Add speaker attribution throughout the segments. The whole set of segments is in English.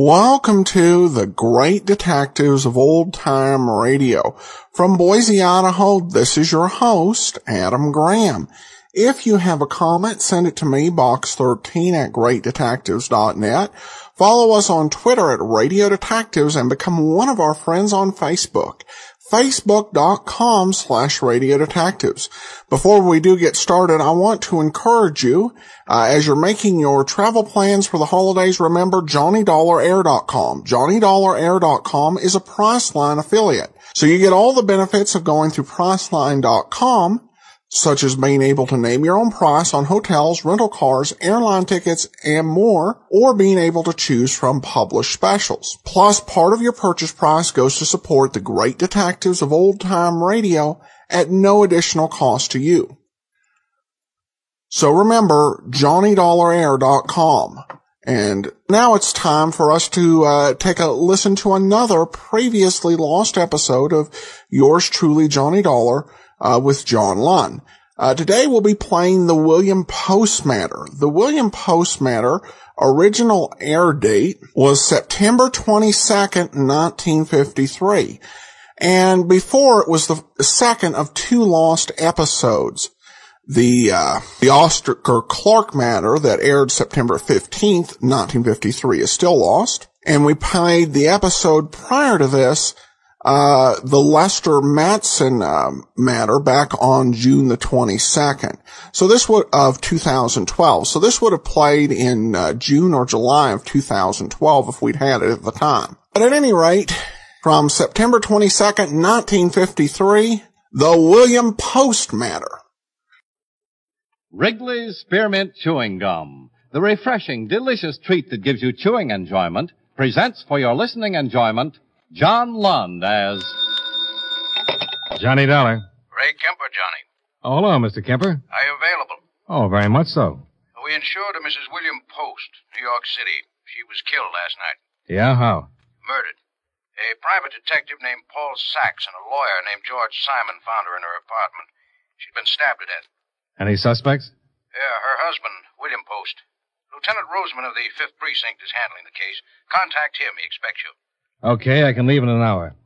Speaker 1: Welcome to the Great Detectives of Old Time Radio. From Boise, Idaho, this is your host, Adam Graham. If you have a comment, send it to me, box13@greatdetectives.net. Follow us on Twitter at Radio Detectives and become one of our friends on Facebook. Facebook.com/Radio Detectives. Before we do get started, I want to encourage you, as you're making your travel plans for the holidays, remember JohnnyDollarAir.com. JohnnyDollarAir.com is a Priceline affiliate. So you get all the benefits of going through Priceline.com, such as being able to name your own price on hotels, rental cars, airline tickets, and more, or being able to choose from published specials. Plus, part of your purchase price goes to support the Great Detectives of Old Time Radio at no additional cost to you. So remember, JohnnyDollarAir.com. And now it's time for us to take a listen to another previously lost episode of yours truly, Johnny Dollar, with John Lunn. Today we'll be playing the William Post matter. The William Post matter original air date was September 22nd, 1953. And before it was the second of two lost episodes. The Oscar Clark matter that aired September 15th, 1953 is still lost. And we played the episode prior to this, the Lester Matson matter back on June the 22nd. So this would of 2012. So this would have played in June or July of 2012 if we'd had it at the time. But at any rate, from September 22nd, 1953, the William Post matter.
Speaker 2: Wrigley's Spearmint Chewing Gum, the refreshing, delicious treat that gives you chewing enjoyment, presents for your listening enjoyment John Lund as
Speaker 3: Johnny Dollar.
Speaker 4: Ray Kemper, Johnny.
Speaker 3: Oh, hello, Mr. Kemper.
Speaker 4: Are you available?
Speaker 3: Oh, very much so.
Speaker 4: We insured a Mrs. William Post, New York City. She was killed last night.
Speaker 3: Yeah, how?
Speaker 4: Murdered. A private detective named Paul Sachs and a lawyer named George Simon found her in her apartment. She'd been stabbed to death.
Speaker 3: Any suspects?
Speaker 4: Yeah, her husband, William Post. Lieutenant Roseman of the 5th Precinct is handling the case. Contact him. He expects you.
Speaker 3: Okay, I can leave in an hour.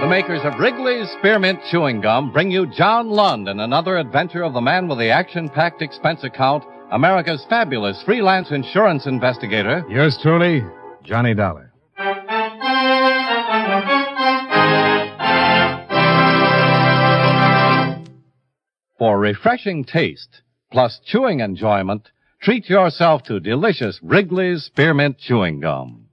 Speaker 2: the makers of Wrigley's Spearmint Chewing Gum bring you John Lund in another adventure of the man with the action-packed expense account, America's fabulous freelance insurance investigator.
Speaker 3: Yours truly, Johnny Dollar.
Speaker 2: For refreshing taste, plus chewing enjoyment, treat yourself to delicious Wrigley's Spearmint Chewing Gum.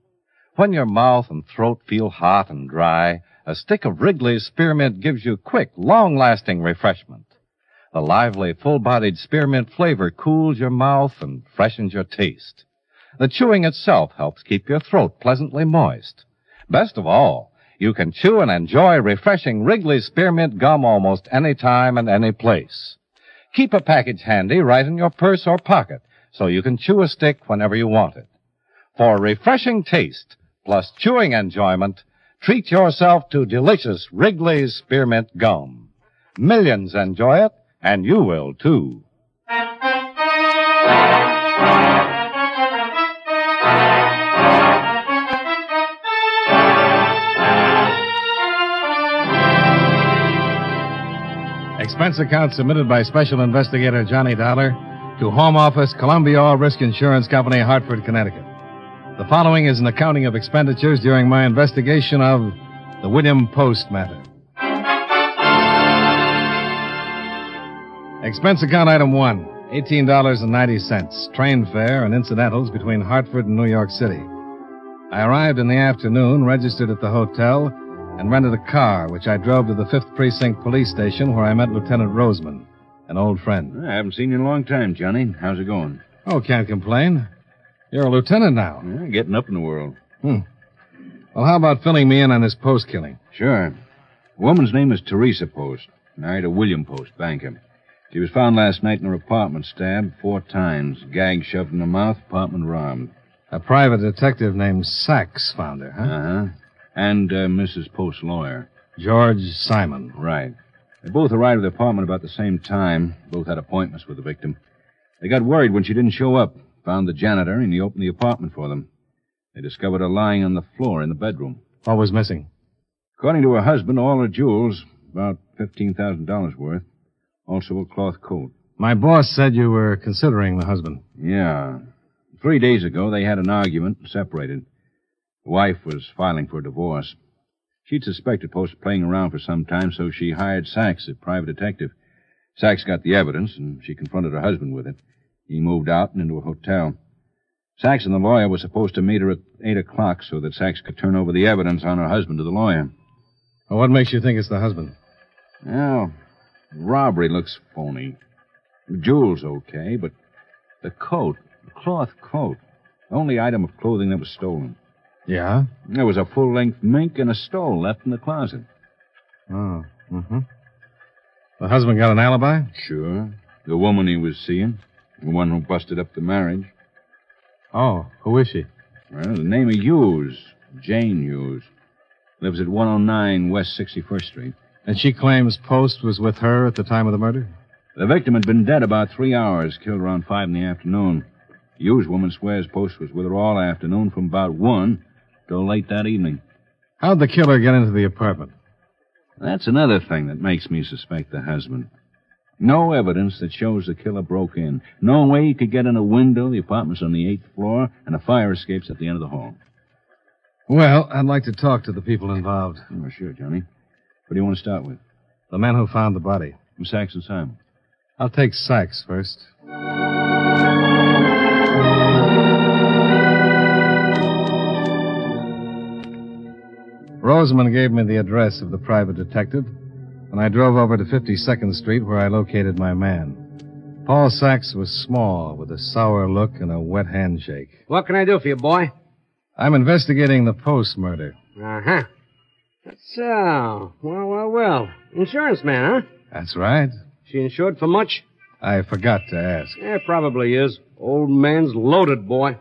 Speaker 2: When your mouth and throat feel hot and dry, a stick of Wrigley's Spearmint gives you quick, long-lasting refreshment. The lively, full-bodied spearmint flavor cools your mouth and freshens your taste. The chewing itself helps keep your throat pleasantly moist. Best of all, you can chew and enjoy refreshing Wrigley's Spearmint Gum almost any time and any place. Keep a package handy right in your purse or pocket so you can chew a stick whenever you want it. For refreshing taste plus chewing enjoyment, treat yourself to delicious Wrigley's Spearmint Gum. Millions enjoy it, and you will, too.
Speaker 3: Expense account submitted by Special Investigator Johnny Dollar to Home Office, Columbia All Risk Insurance Company, Hartford, Connecticut. The following is an accounting of expenditures during my investigation of the William Post matter. Expense account item 1, $18.90, train fare and incidentals between Hartford and New York City. I arrived in the afternoon, registered at the hotel, and rented a car, which I drove to the 5th Precinct Police Station, where I met Lieutenant Roseman, an old friend.
Speaker 5: I haven't seen you in a long time, Johnny. How's it going?
Speaker 3: Oh, can't complain. You're a lieutenant now.
Speaker 5: Yeah, getting up in the world.
Speaker 3: Well, how about filling me in on this Post killing?
Speaker 5: Sure. The woman's name is Teresa Post. Married to William Post, banker. She was found last night in her apartment, stabbed 4 times. Gag shoved in the mouth, apartment robbed.
Speaker 3: A private detective named Sachs found her, huh?
Speaker 5: Uh-huh. And Mrs. Post's lawyer.
Speaker 3: George Simon.
Speaker 5: Right. They both arrived at the apartment about the same time. Both had appointments with the victim. They got worried when she didn't show up. Found the janitor, and he opened the apartment for them. They discovered her lying on the floor in the bedroom.
Speaker 3: What was missing?
Speaker 5: According to her husband, all her jewels, about $15,000 worth. Also a cloth coat.
Speaker 3: My boss said you were considering the husband.
Speaker 5: Yeah. 3 days ago, they had an argument and separated. The wife was filing for a divorce. She'd suspected Post playing around for some time, so she hired Sachs, a private detective. Sachs got the evidence, and she confronted her husband with it. He moved out and into a hotel. Sachs and the lawyer were supposed to meet her at 8 o'clock so that Sachs could turn over the evidence on her husband to the lawyer.
Speaker 3: Well, what makes you think it's the husband?
Speaker 5: Well, the robbery looks phony. The jewels okay, but the coat, the cloth coat, the only item of clothing that was stolen.
Speaker 3: Yeah?
Speaker 5: There was a full-length mink and a stole left in the closet.
Speaker 3: Oh, mm-hmm. The husband got an alibi?
Speaker 5: Sure. The woman he was seeing. The one who busted up the marriage.
Speaker 3: Oh, who is she?
Speaker 5: Well, the name of Hughes. Jane Hughes. Lives at 109 West 61st Street.
Speaker 3: And she claims Post was with her at the time of the murder?
Speaker 5: The victim had been dead about 3 hours, killed around 5 in the afternoon. The Hughes woman swears Post was with her all afternoon from about 1 till late that evening.
Speaker 3: How'd the killer get into the apartment?
Speaker 5: That's another thing that makes me suspect the husband. No evidence that shows the killer broke in. No way he could get in a window. The apartment's on the 8th floor, and a fire escape's at the end of the hall.
Speaker 3: Well, I'd like to talk to the people involved.
Speaker 5: Oh, sure, Johnny. What do you want to start with?
Speaker 3: The men who found the body.
Speaker 5: Sachs and Simon.
Speaker 3: I'll take Sachs first. Rosamond gave me the address of the private detective, and I drove over to 52nd Street where I located my man. Paul Sachs was small, with a sour look and a wet handshake.
Speaker 6: What can I do for you, boy?
Speaker 3: I'm investigating the Post murder.
Speaker 6: Uh-huh. So, well. Insurance man, huh?
Speaker 3: That's right.
Speaker 6: She insured for much?
Speaker 3: I forgot to ask.
Speaker 6: Yeah, probably is. Old man's loaded, boy.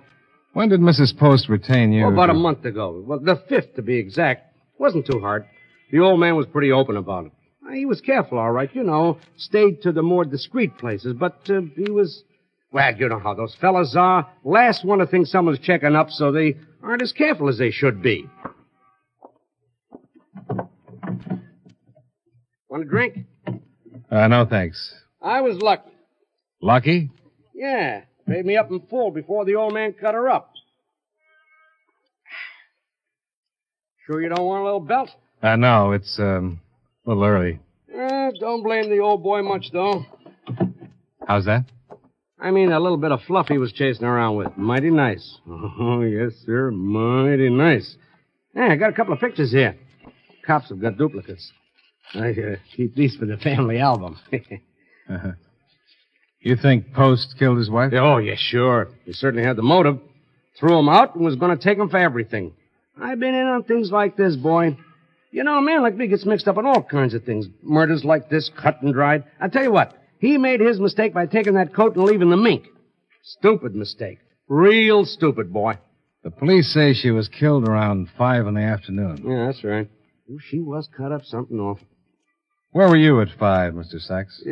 Speaker 3: When did Mrs. Post retain you?
Speaker 6: Oh, about a month ago. Well, the 5th, to be exact. Wasn't too hard. The old man was pretty open about it. He was careful, all right, you know. Stayed to the more discreet places, but he was... Well, you know how those fellas are. Last one to think someone's checking up, so they aren't as careful as they should be. Want a drink?
Speaker 3: No, thanks.
Speaker 6: I was lucky.
Speaker 3: Lucky?
Speaker 6: Yeah. Paid me up in full before the old man cut her up. Sure you don't want a little belt?
Speaker 3: No, it's a little early.
Speaker 6: Don't blame the old boy much, though.
Speaker 3: How's that?
Speaker 6: I mean, a little bit of fluff he was chasing around with. Mighty nice. Oh, yes, sir. Mighty nice. Yeah, I got a couple of pictures here. Cops have got duplicates. I keep these for the family album.
Speaker 3: You think Post killed his wife?
Speaker 6: Oh, yeah, sure. He certainly had the motive. Threw him out and was going to take him for everything. I've been in on things like this, boy. You know, a man like me gets mixed up in all kinds of things. Murders like this, cut and dried. I'll tell you what. He made his mistake by taking that coat and leaving the mink. Stupid mistake. Real stupid, boy.
Speaker 3: The police say she was killed around 5 in the afternoon.
Speaker 6: Yeah, that's right. Oh, she was cut up something awful.
Speaker 3: Where were you at 5, Mr. Sachs?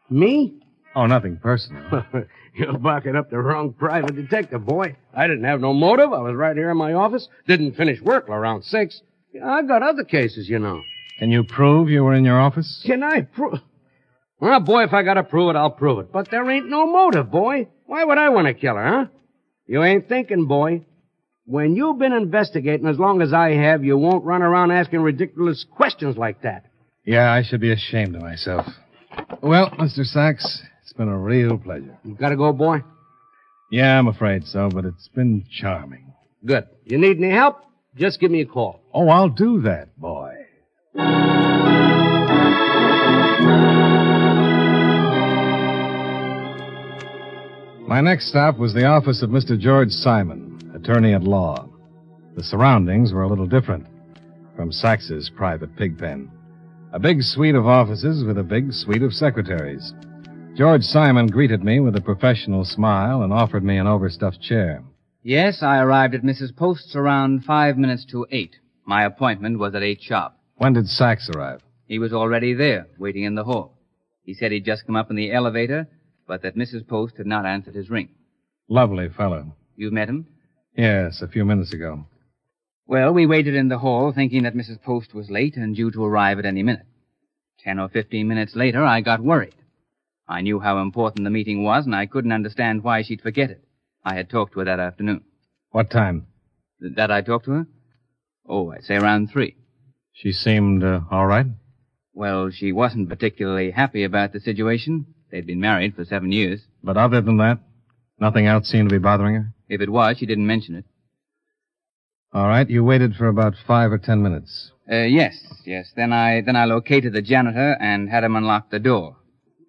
Speaker 6: Me?
Speaker 3: Oh, nothing personal.
Speaker 6: You're barking up the wrong private detective, boy. I didn't have no motive. I was right here in my office. Didn't finish work till around 6. I've got other cases, you know.
Speaker 3: Can you prove you were in your office?
Speaker 6: Can I prove? Well, boy, if I gotta prove it, I'll prove it. But there ain't no motive, boy. Why would I want to kill her, huh? You ain't thinking, boy. When you've been investigating as long as I have, you won't run around asking ridiculous questions like that.
Speaker 3: Yeah, I should be ashamed of myself. Well, Mr. Sachs, it's been a real pleasure.
Speaker 6: You gotta go, boy?
Speaker 3: Yeah, I'm afraid so, but it's been charming.
Speaker 6: Good. You need any help? Just give me a call.
Speaker 3: Oh, I'll do that, boy. My next stop was the office of Mr. George Simon, attorney at law. The surroundings were a little different from Sachs's private pig pen. A big suite of offices with a big suite of secretaries. George Simon greeted me with a professional smile and offered me an overstuffed chair.
Speaker 7: Yes, I arrived at Mrs. Post's around 5 minutes to 8. My appointment was at 8 sharp.
Speaker 3: When did Sachs arrive?
Speaker 7: He was already there, waiting in the hall. He said he'd just come up in the elevator, but that Mrs. Post had not answered his ring.
Speaker 3: Lovely fellow.
Speaker 7: You met him?
Speaker 3: Yes, a few minutes ago.
Speaker 7: Well, we waited in the hall, thinking that Mrs. Post was late and due to arrive at any minute. 10 or 15 minutes later, I got worried. I knew how important the meeting was, and I couldn't understand why she'd forget it. I had talked to her that afternoon.
Speaker 3: What time?
Speaker 7: That I talked to her? Oh, I'd say around 3.
Speaker 3: She seemed all right?
Speaker 7: Well, she wasn't particularly happy about the situation. They'd been married for 7 years.
Speaker 3: But other than that, nothing else seemed to be bothering her?
Speaker 7: If it was, she didn't mention it.
Speaker 3: All right, you waited for about 5 or 10 minutes.
Speaker 7: Yes. Then I located the janitor and had him unlock the door.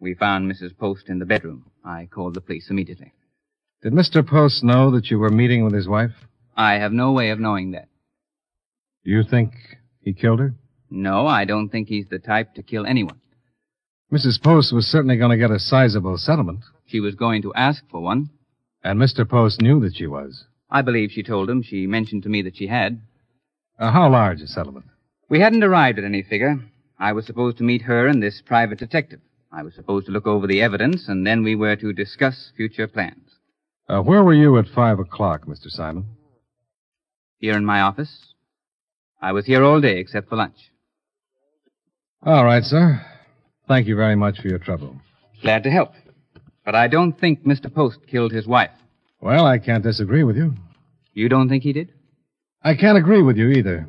Speaker 7: We found Mrs. Post in the bedroom. I called the police immediately.
Speaker 3: Did Mr. Post know that you were meeting with his wife?
Speaker 7: I have no way of knowing that.
Speaker 3: Do you think he killed her?
Speaker 7: No, I don't think he's the type to kill anyone.
Speaker 3: Mrs. Post was certainly going to get a sizable settlement.
Speaker 7: She was going to ask for one.
Speaker 3: And Mr. Post knew that she was.
Speaker 7: I believe she told him. She mentioned to me that she had.
Speaker 3: How large a settlement?
Speaker 7: We hadn't arrived at any figure. I was supposed to meet her and this private detective. I was supposed to look over the evidence, and then we were to discuss future plans.
Speaker 3: Where were you at 5 o'clock, Mr. Simon?
Speaker 7: Here in my office. I was here all day except for lunch.
Speaker 3: All right, sir. Thank you very much for your trouble.
Speaker 7: Glad to help. But I don't think Mr. Post killed his wife.
Speaker 3: Well, I can't disagree with you.
Speaker 7: You don't think he did?
Speaker 3: I can't agree with you either.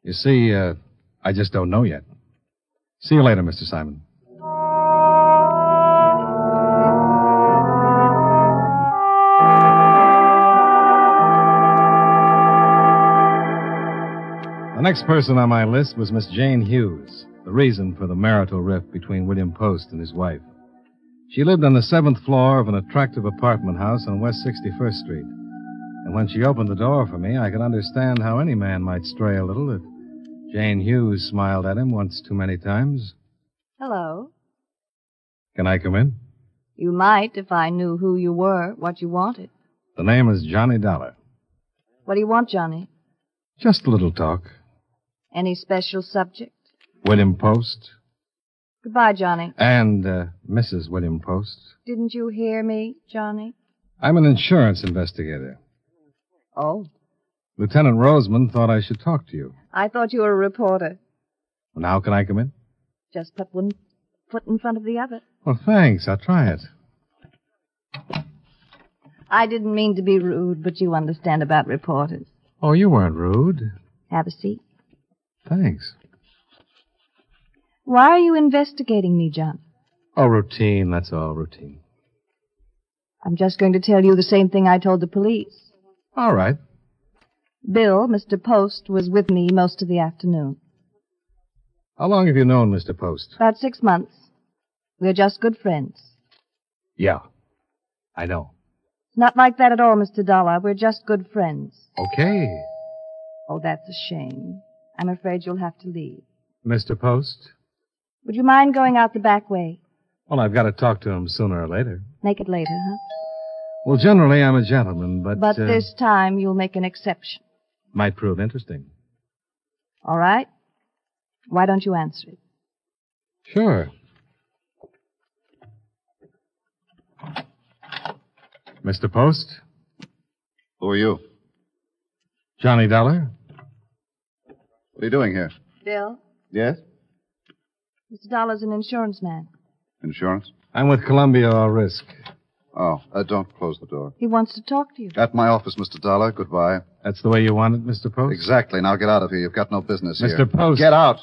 Speaker 3: You see, I just don't know yet. See you later, Mr. Simon. The next person on my list was Miss Jane Hughes, the reason for the marital rift between William Post and his wife. She lived on the 7th floor of an attractive apartment house on West 61st Street. And when she opened the door for me, I could understand how any man might stray a little if Jane Hughes smiled at him once too many times.
Speaker 8: Hello.
Speaker 3: Can I come in?
Speaker 8: You might if I knew who you were, what you wanted.
Speaker 3: The name is Johnny Dollar.
Speaker 8: What do you want, Johnny?
Speaker 3: Just a little talk.
Speaker 8: Any special subject?
Speaker 3: William Post.
Speaker 8: Goodbye, Johnny.
Speaker 3: And Mrs. William Post.
Speaker 8: Didn't you hear me, Johnny?
Speaker 3: I'm an insurance investigator.
Speaker 8: Oh.
Speaker 3: Lieutenant Roseman thought I should talk to you.
Speaker 8: I thought you were a reporter.
Speaker 3: Well, now can I come in?
Speaker 8: Just put one foot in front of the other.
Speaker 3: Well, thanks. I'll try it.
Speaker 8: I didn't mean to be rude, but you understand about reporters.
Speaker 3: Oh, you weren't rude.
Speaker 8: Have a seat.
Speaker 3: Thanks.
Speaker 8: Why are you investigating me, John?
Speaker 3: Oh, routine. That's all, routine.
Speaker 8: I'm just going to tell you the same thing I told the police.
Speaker 3: All right.
Speaker 8: Bill, Mr. Post, was with me most of the afternoon.
Speaker 3: How long have you known Mr. Post?
Speaker 8: About 6 months. We're just good friends.
Speaker 3: Yeah, I know.
Speaker 8: It's not like that at all, Mr. Dollar. We're just good friends.
Speaker 3: Okay.
Speaker 8: Oh, that's a shame. I'm afraid you'll have to leave.
Speaker 3: Mr. Post?
Speaker 8: Would you mind going out the back way?
Speaker 3: Well, I've got to talk to him sooner or later.
Speaker 8: Make it later, huh?
Speaker 3: Well, generally, I'm a gentleman, but...
Speaker 8: But this time, you'll make an exception.
Speaker 3: Might prove interesting.
Speaker 8: All right. Why don't you answer it?
Speaker 3: Sure. Mr. Post?
Speaker 9: Who are you?
Speaker 3: Johnny Dollar?
Speaker 9: What are you doing here?
Speaker 8: Bill,
Speaker 9: Yes?
Speaker 8: Mr. Dollar's an insurance man.
Speaker 9: Insurance?
Speaker 3: I'm with Columbia All Risk.
Speaker 9: Oh, don't close the door.
Speaker 8: He wants to talk to you.
Speaker 9: At my office, Mr. Dollar. Goodbye.
Speaker 3: That's the way you want it, Mr. Post?
Speaker 9: Exactly. Now get out of here. You've got no business here.
Speaker 3: Mr. Post.
Speaker 9: Get out.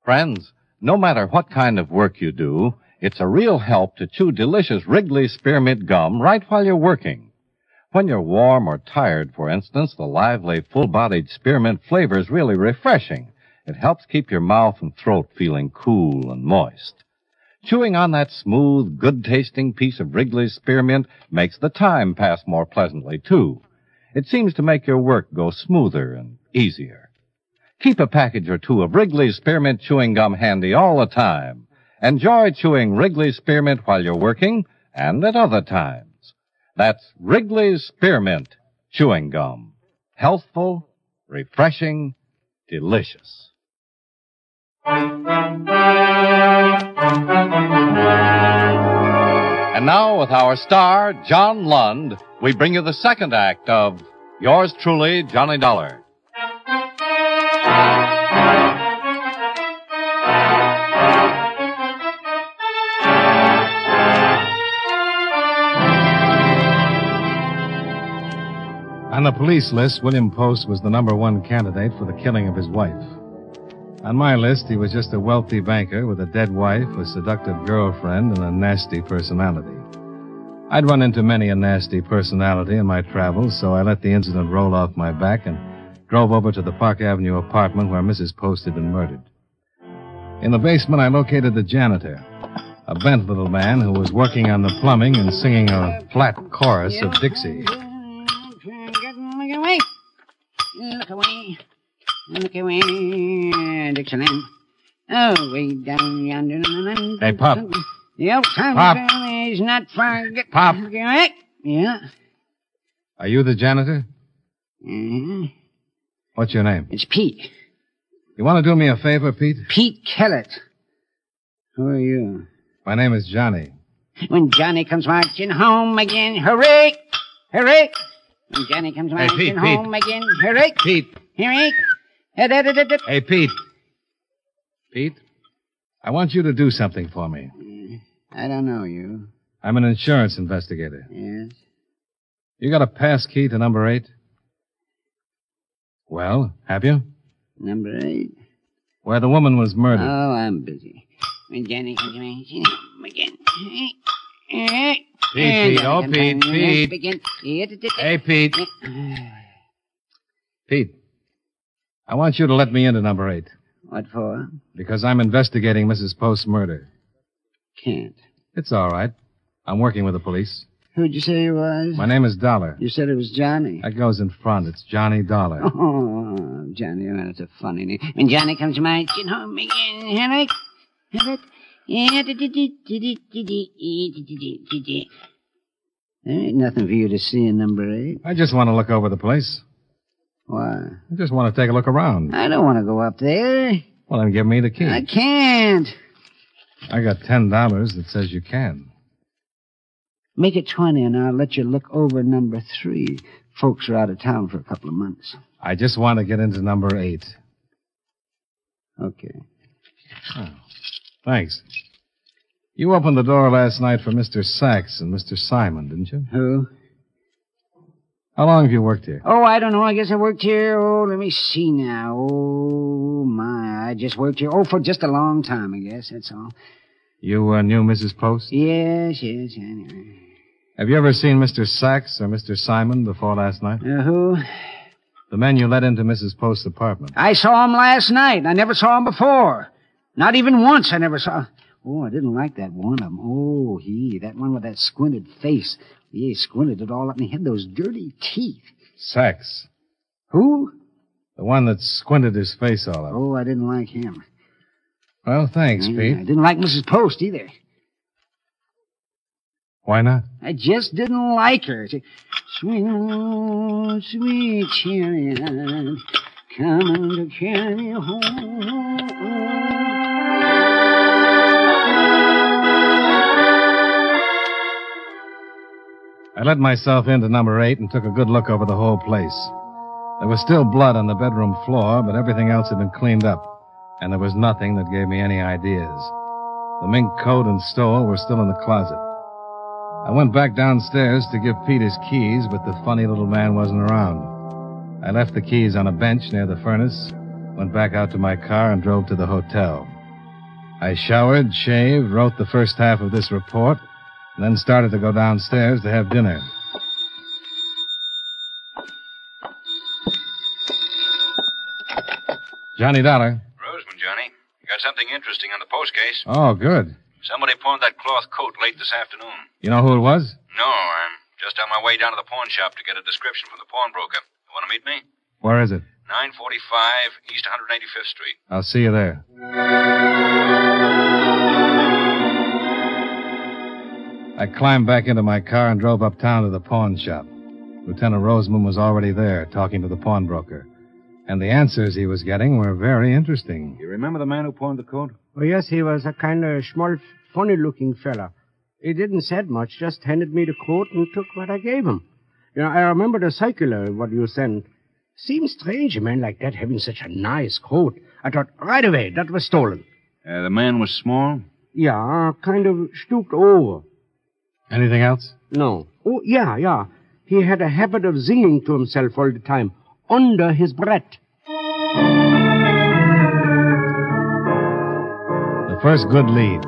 Speaker 2: Friends, no matter what kind of work you do, it's a real help to chew delicious Wrigley Spearmint Gum right while you're working. When you're warm or tired, for instance, the lively, full-bodied spearmint flavor is really refreshing. It helps keep your mouth and throat feeling cool and moist. Chewing on that smooth, good-tasting piece of Wrigley's spearmint makes the time pass more pleasantly, too. It seems to make your work go smoother and easier. Keep a package or two of Wrigley's Spearmint Chewing Gum handy all the time. Enjoy chewing Wrigley's Spearmint while you're working and at other times. That's Wrigley's Spearmint Chewing Gum. Healthful, refreshing, delicious. And now, with our star, John Lund, we bring you the second act of Yours Truly, Johnny Dollar.
Speaker 3: On the police list, William Post was the number one candidate for the killing of his wife. On my list, he was just a wealthy banker with a dead wife, a seductive girlfriend, and a nasty personality. I'd run into many a nasty personality in my travels, so I let the incident roll off my back and drove over to the Park Avenue apartment where Mrs. Post had been murdered. In the basement, I located the janitor, a bent little man who was working on the plumbing and singing a flat chorus of Dixie.
Speaker 10: Look away. Look away. Look away, Dixieland. Oh, way down yonder.
Speaker 3: Hey, Pop.
Speaker 10: The old time
Speaker 3: Pop.
Speaker 10: is not far.
Speaker 3: Pop.
Speaker 10: Look away. Yeah.
Speaker 3: Are you the janitor?
Speaker 10: Uh-huh.
Speaker 3: What's your name?
Speaker 10: It's Pete.
Speaker 3: You want to do me a favor, Pete?
Speaker 10: Pete Kellett. Who are you?
Speaker 3: My name is Johnny.
Speaker 10: When Johnny comes marching home again, hooray! Hooray! When Johnny comes marching
Speaker 3: Pete,
Speaker 10: home again, hooray!
Speaker 3: Pete.
Speaker 10: Hooray!
Speaker 3: Hey, Pete. Pete, I want you to do something for me.
Speaker 10: I don't know you.
Speaker 3: I'm an insurance investigator.
Speaker 10: Yes?
Speaker 3: You got a pass key to number 8? Well, have you?
Speaker 10: Number 8?
Speaker 3: Where the woman was murdered.
Speaker 10: Oh, I'm busy. When Johnny comes marching home again.
Speaker 3: Pete, oh, Pete. Hey, Pete. Pete, I want you to let me into number 8.
Speaker 10: What for?
Speaker 3: Because I'm investigating Mrs. Post's murder.
Speaker 10: Can't.
Speaker 3: It's all right. I'm working with the police.
Speaker 10: Who'd you say you was?
Speaker 3: My name is Dollar.
Speaker 10: You said it was Johnny.
Speaker 3: That goes in front. It's Johnny Dollar.
Speaker 10: Oh, Johnny, oh, that's a funny name. When Johnny comes marching home again, there ain't nothing for you to see in number 8.
Speaker 3: I just want to look over the place.
Speaker 10: Why?
Speaker 3: I just want to take a look around.
Speaker 10: I don't want to go up there.
Speaker 3: Well, then give me the key.
Speaker 10: I can't.
Speaker 3: I got $10 that says you can.
Speaker 10: Make it 20 and I'll let you look over number 3. Folks are out of town for a couple of months.
Speaker 3: I just want to get into number 8.
Speaker 10: Okay.
Speaker 3: Oh, thanks. You opened the door last night for Mr. Sachs and Mr. Simon, didn't you?
Speaker 10: Who?
Speaker 3: How long have you worked here?
Speaker 10: Oh, I don't know. I guess I worked here, let me see now. Oh, my. I just worked here, for just a long time, I guess. That's all.
Speaker 3: You knew Mrs. Post?
Speaker 10: Yes, anyway.
Speaker 3: Have you ever seen Mr. Sachs or Mr. Simon before last night?
Speaker 10: Who?
Speaker 3: The men you let into Mrs. Post's apartment.
Speaker 10: I saw him last night. I never saw him before. Not even once I never saw. Oh, I didn't like that one of them. Oh, that one with that squinted face. He squinted it all up, and he had those dirty teeth.
Speaker 3: Sachs.
Speaker 10: Who?
Speaker 3: The one that squinted his face all up.
Speaker 10: Oh, I didn't like him.
Speaker 3: Well, thanks, Pete.
Speaker 10: I didn't like Mrs. Post either.
Speaker 3: Why not?
Speaker 10: I just didn't like her. Sweet, oh, sweet chariot, coming to carry me home.
Speaker 3: I let myself into number 8 and took a good look over the whole place. There was still blood on the bedroom floor, but everything else had been cleaned up, and there was nothing that gave me any ideas. The mink coat and stole were still in the closet. I went back downstairs to give Pete his keys, but the funny little man wasn't around. I left the keys on a bench near the furnace, went back out to my car, and drove to the hotel. I showered, shaved, wrote the first half of this report, and then started to go downstairs to have dinner. Johnny Dollar.
Speaker 5: Roseman, Johnny. You got something interesting on the post case.
Speaker 3: Oh, good.
Speaker 5: Somebody pawned that cloth coat late this afternoon.
Speaker 3: You know who it was?
Speaker 5: No, I'm just on my way down to the pawn shop to get a description from the pawnbroker. You want to meet me?
Speaker 3: Where is it?
Speaker 5: 945 East 185th Street.
Speaker 3: I'll see you there. I climbed back into my car and drove uptown to the pawn shop. Lieutenant Roseman was already there, talking to the pawnbroker. And the answers he was getting were very interesting.
Speaker 5: You remember the man who pawned the coat?
Speaker 6: Oh, yes, he was a kind of small, funny-looking fella. He didn't said much, just handed me the coat and took what I gave him. I remember the circular, what you sent. Seems strange, a man like that having such a nice coat. I thought right away that was stolen.
Speaker 5: The man was small?
Speaker 6: Yeah, kind of stooped over.
Speaker 3: Anything else?
Speaker 6: No. Oh, yeah. He had a habit of singing to himself all the time, under his breath.
Speaker 3: The first good lead.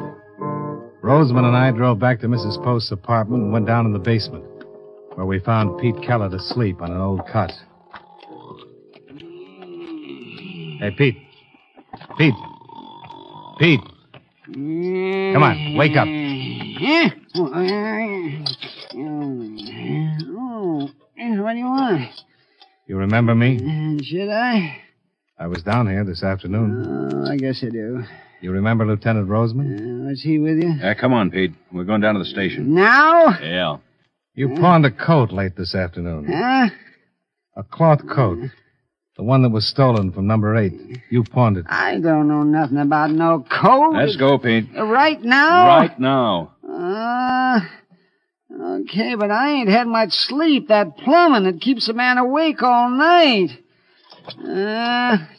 Speaker 3: Roseman and I drove back to Mrs. Post's apartment and went down in the basement, where we found Pete Kellett asleep on an old cot. Hey, Pete. Pete. Come on, wake up.
Speaker 10: What do you want?
Speaker 3: You remember me?
Speaker 10: Should I?
Speaker 3: I was down here this afternoon.
Speaker 10: Oh, I guess I do.
Speaker 3: You remember Lieutenant Roseman?
Speaker 10: Was he with you?
Speaker 5: Come on, Pete. We're going down to the station.
Speaker 10: Now?
Speaker 5: Yeah.
Speaker 3: You pawned a coat late this afternoon.
Speaker 10: Huh?
Speaker 3: A cloth coat. The one that was stolen from number 8. You pawned it.
Speaker 10: I don't know nothing about no coat.
Speaker 5: Let's go, Pete.
Speaker 10: Right now?
Speaker 5: Right now.
Speaker 10: Okay, but I ain't had much sleep. That plumbing, it keeps a man awake all night.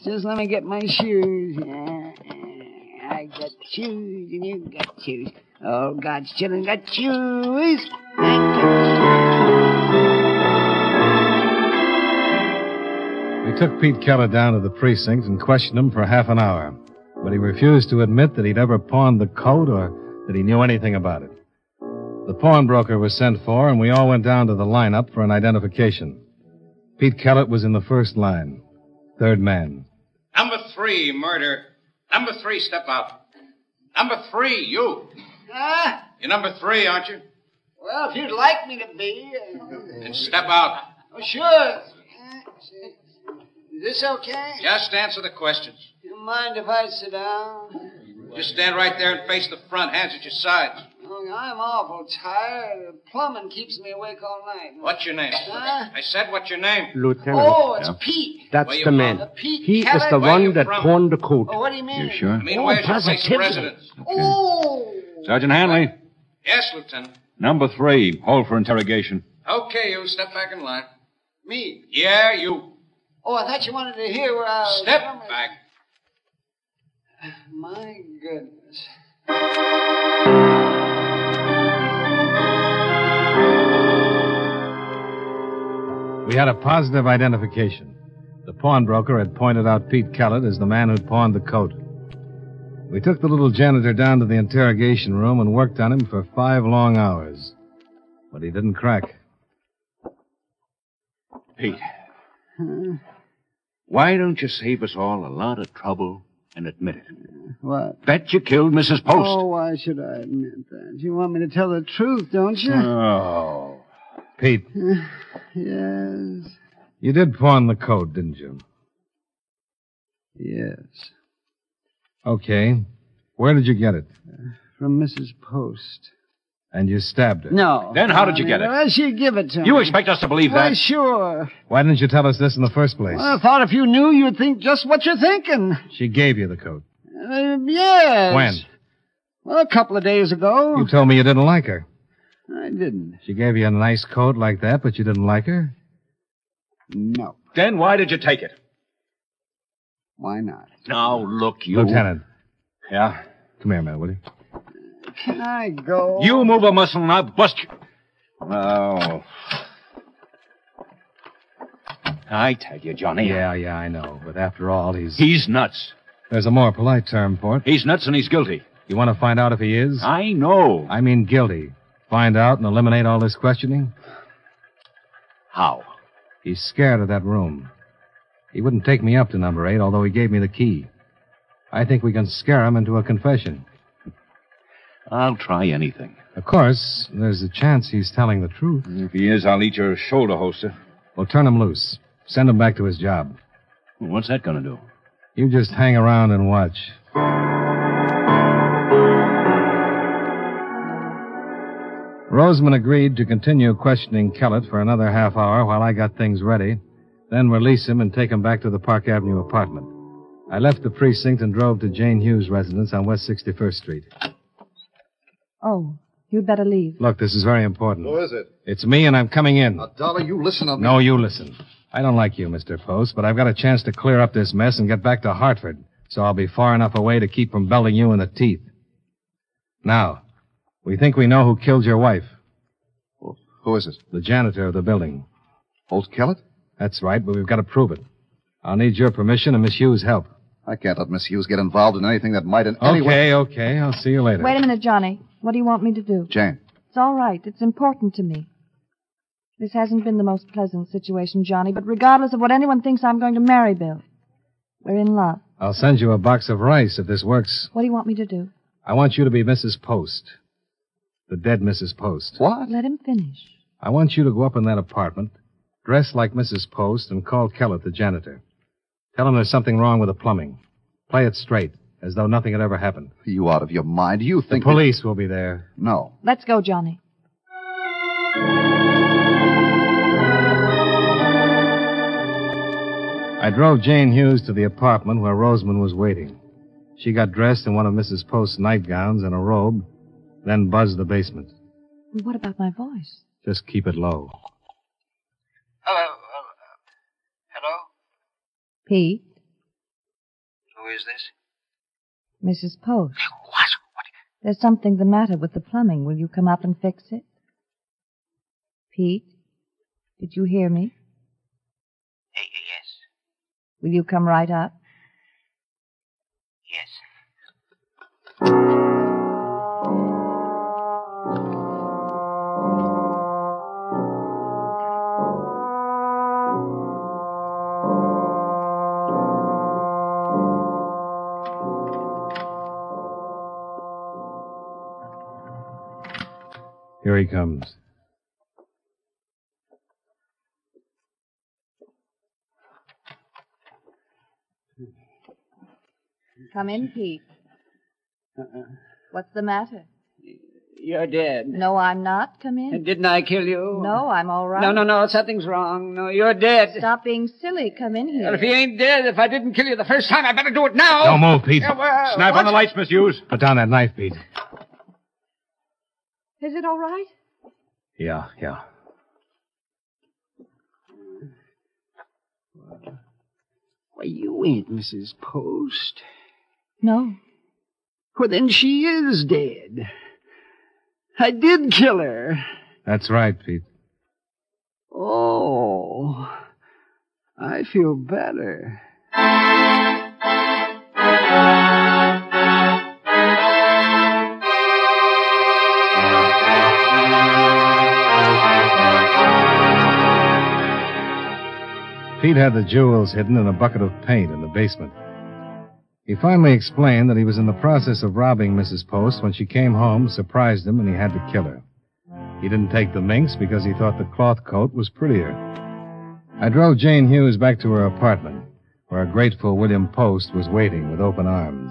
Speaker 10: Just let me get my shoes. I got shoes and you got shoes. Oh, God's children got shoes.
Speaker 3: We took Pete Keller down to the precinct and questioned him for half an hour. But he refused to admit that he'd ever pawned the coat or that he knew anything about it. The pawnbroker was sent for, and we all went down to the lineup for an identification. Pete Kellett was in the first line. Third man.
Speaker 4: Number 3, murder. Number 3, step out. Number 3, you.
Speaker 10: Huh?
Speaker 4: You're number 3, aren't you?
Speaker 10: Well, if you'd like me to be.
Speaker 4: Then step out.
Speaker 10: Oh, sure. Is this okay?
Speaker 4: Just answer the questions.
Speaker 10: You mind if I sit down?
Speaker 4: Just stand right there and face the front, hands at your sides.
Speaker 10: Oh, I'm awful tired. Plumbing keeps me awake all night.
Speaker 4: What's your name?
Speaker 10: Huh?
Speaker 4: I said, what's your name?
Speaker 6: Lieutenant.
Speaker 10: Oh, it's Pete.
Speaker 6: That's
Speaker 4: Where
Speaker 6: the
Speaker 4: you
Speaker 6: man.
Speaker 4: from?
Speaker 10: Pete
Speaker 6: He
Speaker 10: Kellett?
Speaker 6: is the
Speaker 4: Where
Speaker 6: one
Speaker 4: you
Speaker 6: that
Speaker 4: from?
Speaker 6: pawned the coat.
Speaker 10: Oh, what do you mean?
Speaker 5: You sure?
Speaker 4: I mean,
Speaker 10: Oh,
Speaker 4: where's your place of
Speaker 10: positively.
Speaker 4: residence?
Speaker 10: Oh.
Speaker 5: Sergeant Hanley,
Speaker 4: Yes, Lieutenant.
Speaker 5: number 3, hold for interrogation.
Speaker 4: Okay, you step back in line.
Speaker 10: Me?
Speaker 4: Yeah, you.
Speaker 10: Oh, I thought you wanted to hear where I was
Speaker 4: Step
Speaker 10: from.
Speaker 4: back.
Speaker 10: My goodness.
Speaker 3: We had a positive identification. The pawnbroker had pointed out Pete Kellett as the man who'd pawned the coat. We took the little janitor down to the interrogation room and worked on him for 5 long hours. But he didn't crack.
Speaker 5: Pete. Why don't you save us all a lot of trouble and admit it?
Speaker 10: What?
Speaker 5: That you killed Mrs. Post.
Speaker 10: Oh, why should I admit that? You want me to tell the truth, don't you?
Speaker 5: Oh.
Speaker 3: Pete,
Speaker 10: Yes.
Speaker 3: you did pawn the coat, didn't you?
Speaker 10: Yes.
Speaker 3: Okay. Where did you get it?
Speaker 10: From Mrs. Post.
Speaker 3: And you stabbed her.
Speaker 10: No.
Speaker 5: Then how did you get it?
Speaker 10: Well, she'd give it to me.
Speaker 5: You expect us to believe
Speaker 10: Why,
Speaker 5: that?
Speaker 10: sure.
Speaker 3: Why didn't you tell us this in the first place?
Speaker 10: Well, I thought if you knew, you'd think just what you're thinking.
Speaker 3: She gave you the coat.
Speaker 10: Yes.
Speaker 3: When?
Speaker 10: Well, a couple of days ago.
Speaker 3: You told me you didn't like her.
Speaker 10: I didn't.
Speaker 3: She gave you a nice coat like that, but you didn't like her?
Speaker 10: No.
Speaker 5: Then why did you take it?
Speaker 10: Why not?
Speaker 5: Now, look, you...
Speaker 3: Lieutenant,
Speaker 5: Yeah?
Speaker 3: come here a minute, will you?
Speaker 10: Can I go?
Speaker 5: You move a muscle and I'll bust you. Oh. I tell you, Johnny.
Speaker 3: Yeah, I know. But after all,
Speaker 5: He's nuts.
Speaker 3: There's a more polite term for it.
Speaker 5: He's nuts and he's guilty.
Speaker 3: You want to find out if he is?
Speaker 5: I know.
Speaker 3: I mean guilty. Find out and eliminate all this questioning?
Speaker 5: How?
Speaker 3: He's scared of that room. He wouldn't take me up to number 8, although he gave me the key. I think we can scare him into a confession.
Speaker 5: I'll try anything.
Speaker 3: Of course, there's a chance he's telling the truth.
Speaker 5: If he is, I'll eat your shoulder holster.
Speaker 3: Well, turn him loose. Send him back to his job.
Speaker 5: What's that going to do?
Speaker 3: You just hang around and watch. Roseman agreed to continue questioning Kellett for another half hour while I got things ready, then release him and take him back to the Park Avenue apartment. I left the precinct and drove to Jane Hughes' residence on West 61st Street.
Speaker 8: Oh, you'd better leave.
Speaker 3: Look, this is very important.
Speaker 9: Who is it?
Speaker 3: It's me, and I'm coming in.
Speaker 9: Now, Dollar, you listen to me.
Speaker 3: No, you listen. I don't like you, Mr. Post, but I've got a chance to clear up this mess and get back to Hartford, so I'll be far enough away to keep from belting you in the teeth. Now, we think we know who killed your wife.
Speaker 9: Well, who is it?
Speaker 3: The janitor of the building.
Speaker 9: Old Kellett?
Speaker 3: That's right, but we've got to prove it. I'll need your permission and Miss Hughes' help.
Speaker 9: I can't let Miss Hughes get involved in anything that might in any way...
Speaker 3: Okay. I'll see you later.
Speaker 8: Wait a minute, Johnny. What do you want me to do?
Speaker 9: Jane.
Speaker 8: It's all right. It's important to me. This hasn't been the most pleasant situation, Johnny, but regardless of what anyone thinks, I'm going to marry Bill. We're in love.
Speaker 3: I'll send you a box of rice if this works.
Speaker 8: What do you want me to do?
Speaker 3: I want you to be Mrs. Post. The dead Mrs. Post.
Speaker 9: What?
Speaker 8: Let him finish.
Speaker 3: I want you to go up in that apartment, dress like Mrs. Post, and call Kellett, the janitor. Tell him there's something wrong with the plumbing. Play it straight, as though nothing had ever happened.
Speaker 9: Are you out of your mind? You think...
Speaker 3: The police will be there.
Speaker 9: No.
Speaker 8: Let's go, Johnny.
Speaker 3: I drove Jane Hughes to the apartment where Roseman was waiting. She got dressed in one of Mrs. Post's nightgowns and a robe, then buzzed the basement.
Speaker 8: What about my voice?
Speaker 3: Just keep it low.
Speaker 4: Hello. Hello?
Speaker 8: Pete?
Speaker 4: Who is this?
Speaker 8: Mrs. Post.
Speaker 4: What?
Speaker 8: There's something the matter with the plumbing. Will you come up and fix it? Pete? Did you hear me?
Speaker 4: Yes.
Speaker 8: Will you come right up?
Speaker 4: Yes.
Speaker 3: Here he comes.
Speaker 8: Come in, Pete. What's the matter?
Speaker 10: You're dead.
Speaker 8: No, I'm not. Come in.
Speaker 10: Didn't I kill you?
Speaker 8: No, I'm all right.
Speaker 10: No, something's wrong. No, you're dead.
Speaker 8: Stop being silly. Come in here.
Speaker 10: Well, if he ain't dead, if I didn't kill you the first time, I better do it now.
Speaker 3: Don't move, Pete.
Speaker 5: Snap on the lights, Miss Hughes.
Speaker 3: Put down that knife, Pete.
Speaker 8: Is it all right?
Speaker 3: Yeah.
Speaker 10: Why, you ain't Mrs. Post.
Speaker 8: No.
Speaker 10: Well, then she is dead. I did kill her.
Speaker 3: That's right, Pete.
Speaker 10: Oh, I feel better.
Speaker 3: Pete had the jewels hidden in a bucket of paint in the basement. He finally explained that he was in the process of robbing Mrs. Post when she came home, surprised him, and he had to kill her. He didn't take the minx because he thought the cloth coat was prettier. I drove Jane Hughes back to her apartment, where a grateful William Post was waiting with open arms.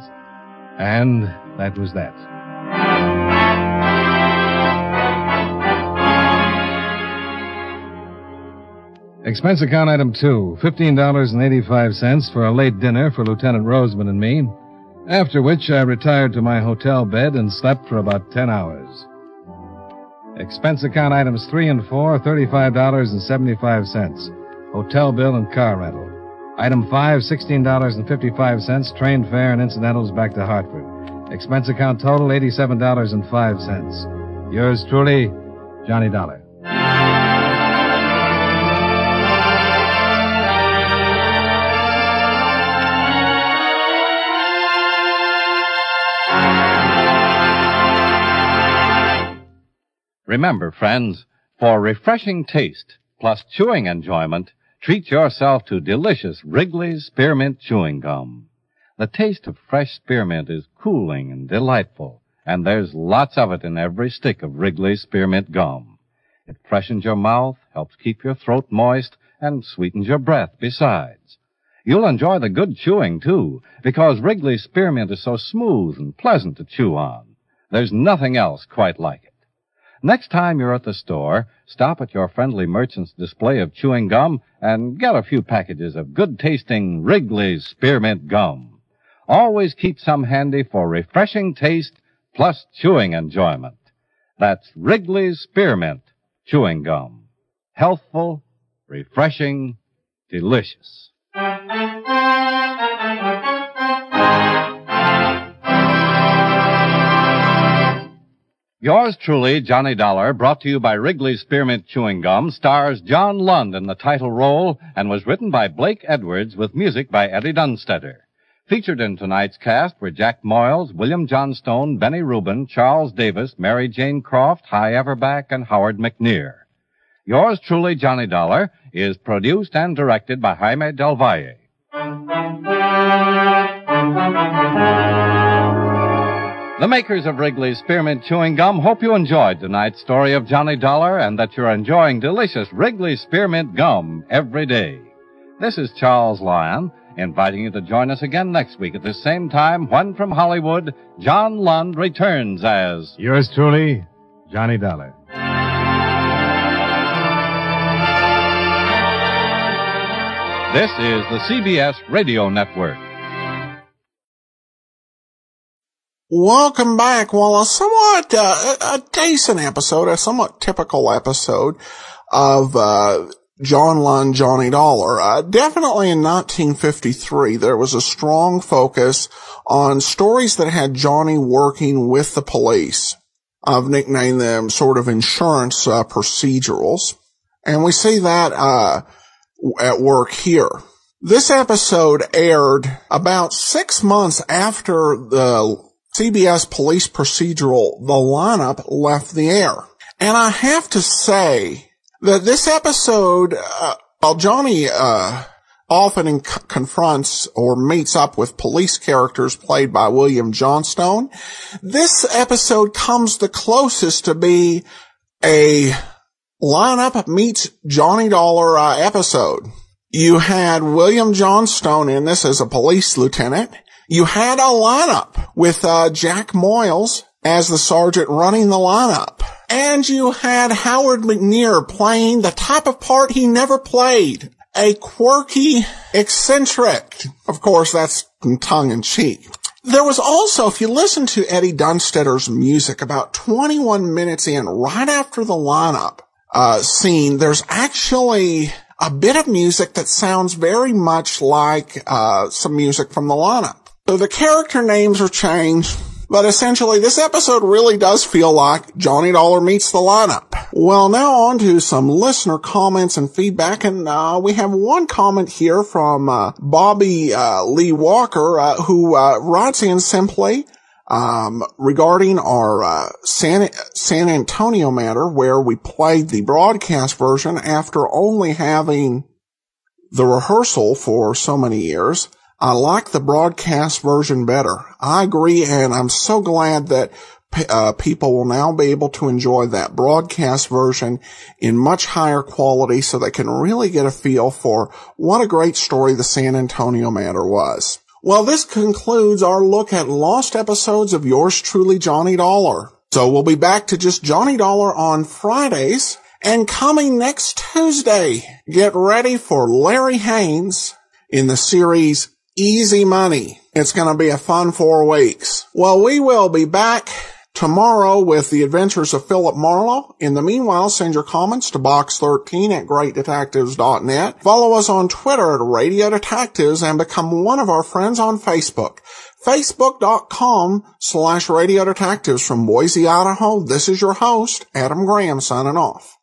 Speaker 3: And that was that. Expense account item 2, $15.85 for a late dinner for Lieutenant Roseman and me, after which I retired to my hotel bed and slept for about 10 hours. Expense account items 3 and 4, $35.75, hotel bill and car rental. Item 5, $16.55, train fare and incidentals back to Hartford. Expense account total, $87.05. Yours truly, Johnny Dollar.
Speaker 2: Remember, friends, for refreshing taste plus chewing enjoyment, treat yourself to delicious Wrigley's Spearmint Chewing Gum. The taste of fresh spearmint is cooling and delightful, and there's lots of it in every stick of Wrigley's Spearmint Gum. It freshens your mouth, helps keep your throat moist, and sweetens your breath besides. You'll enjoy the good chewing, too, because Wrigley's Spearmint is so smooth and pleasant to chew on. There's nothing else quite like it. Next time you're at the store, stop at your friendly merchant's display of chewing gum and get a few packages of good-tasting Wrigley's Spearmint Gum. Always keep some handy for refreshing taste plus chewing enjoyment. That's Wrigley's Spearmint Chewing Gum. Healthful, refreshing, delicious. Yours truly, Johnny Dollar, brought to you by Wrigley's Spearmint Chewing Gum, stars John Lund in the title role and was written by Blake Edwards with music by Eddie Dunstetter. Featured in tonight's cast were Jack Moyles, William Johnstone, Benny Rubin, Charles Davis, Mary Jane Croft, Hy Everback, and Howard McNear. Yours truly, Johnny Dollar, is produced and directed by Jaime Del Valle. The makers of Wrigley's Spearmint Chewing Gum hope you enjoyed tonight's story of Johnny Dollar and that you're enjoying delicious Wrigley's Spearmint Gum every day. This is Charles Lyon, inviting you to join us again next week at the same time when from Hollywood, John Lund returns as...
Speaker 3: Yours truly, Johnny Dollar.
Speaker 2: This is the CBS Radio Network.
Speaker 1: Welcome back. Well, a somewhat, a decent episode, a somewhat typical episode of, John Lund, Johnny Dollar. Definitely in 1953, there was a strong focus on stories that had Johnny working with the police. I've nicknamed them sort of insurance, procedurals. And we see that, at work here. This episode aired about 6 months after the CBS police procedural The Lineup left the air. And I have to say that this episode, while Johnny often confronts or meets up with police characters played by William Johnstone, this episode comes the closest to be a Lineup meets Johnny Dollar episode. You had William Johnstone in this as a police lieutenant. You had a lineup with Jack Moyles as the sergeant running the lineup. And you had Howard McNear playing the type of part he never played. A quirky eccentric. Of course, that's tongue-in-cheek. There was also, if you listen to Eddie Dunstetter's music, about 21 minutes in, right after the lineup scene, there's actually a bit of music that sounds very much like some music from the lineup. So the character names are changed, but essentially this episode really does feel like Johnny Dollar meets the lineup. Well, now on to some listener comments and feedback, and we have one comment here from Bobby Lee Walker, who writes in simply regarding our San Antonio matter, where we played the broadcast version after only having the rehearsal for so many years. I like the broadcast version better. I agree, and I'm so glad that people will now be able to enjoy that broadcast version in much higher quality so they can really get a feel for what a great story the San Antonio matter was. Well, this concludes our look at lost episodes of Yours Truly, Johnny Dollar. So we'll be back to just Johnny Dollar on Fridays, and coming next Tuesday, get ready for Larry Haynes in the series Easy Money. It's going to be a fun 4 weeks. Well, we will be back tomorrow with the adventures of Philip Marlowe. In the meanwhile, send your comments to box13@greatdetectives.net. Follow us on Twitter at Radio Detectives and become one of our friends on Facebook. Facebook.com/Radio Detectives. From Boise, Idaho, this is your host, Adam Graham, signing off.